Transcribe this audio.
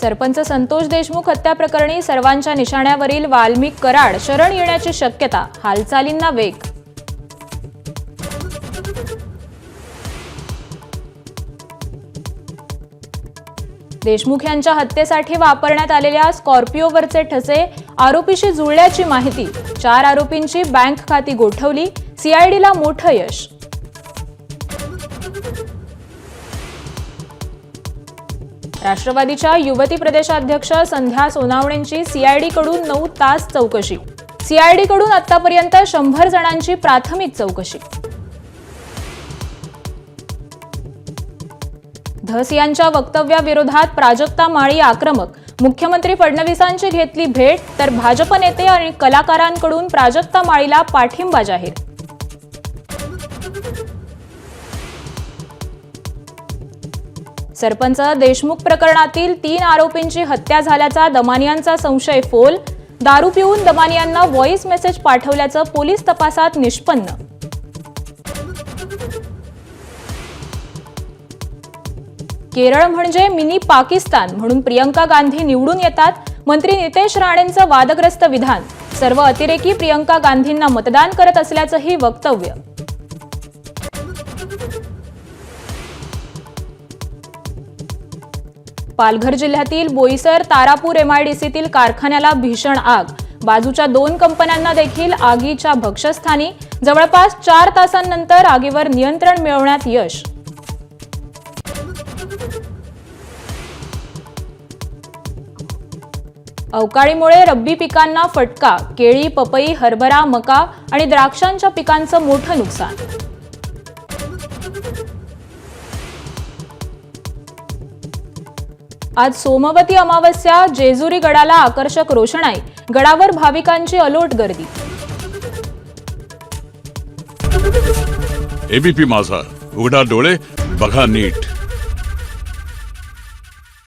सरपंच संतोष देशमुख हत्या प्रकरणी सर्वांच्या निशाण्यावरील वाल्मिक कराड शरण येण्याची शक्यता, हालचालींना वेग. देशमुख यांच्या हत्येसाठी वापरण्यात आलेल्या स्कॉर्पिओवरचे ठसे आरोपीशी जुळल्याची माहिती. 4 आरोपींची बँक खाती गोठवली, सीआयडीला मोठं यश. राष्ट्रवादीच्या युवती प्रदेशाध्यक्ष संध्या सोनावणेंची सीआयडीकडून 9 तास चौकशी. सीआयडीकडून आतापर्यंत 100 जणांची प्राथमिक चौकशी. धस यांच्या वक्तव्याविरोधात प्राजक्ता माळी आक्रमक. मुख्यमंत्री फडणवीसांची घेतली भेट, तर भाजप नेते आणि कलाकारांकडून प्राजक्ता माळीला पाठिंबा जाहीर. सरपंच देशमुख प्रकरणातील 3 आरोपींची हत्या झाल्याचा दमानियांचा संशय फोल. दारू पिऊन दमानियांना व्हॉइस मेसेज पाठवल्याचं पोलीस तपासात निष्पन्न. केरळ म्हणजे मिनी पाकिस्तान म्हणून प्रियंका गांधी निवडून येतात. मंत्री नितेश राणेंचं वादग्रस्त विधान. सर्व अतिरेकी प्रियंका गांधींना मतदान करत असल्याचंही वक्तव्य. पालघर जिल्ह्यातील बोईसर तारापूर एमआयडीसीतील कारखान्याला भीषण आग. बाजूच्या 2 कंपन्यांना देखील आगीच्या भक्षस्थानी. जवळपास 4 तासांनंतर आगीवर नियंत्रण मिळवण्यात यश. अवकाळीमुळे रब्बी पिकांना फटका. केळी, पपई, हरभरा, मका आणि द्राक्षांच्या पिकांचं मोठं नुकसान. आज सोमवती अमावस्या. जेजुरी गडाला आकर्षक रोषणाई. गडावर भाविकांची अलोट गर्दी. एबीपी माझा, उघडा डोळे बघा नीट.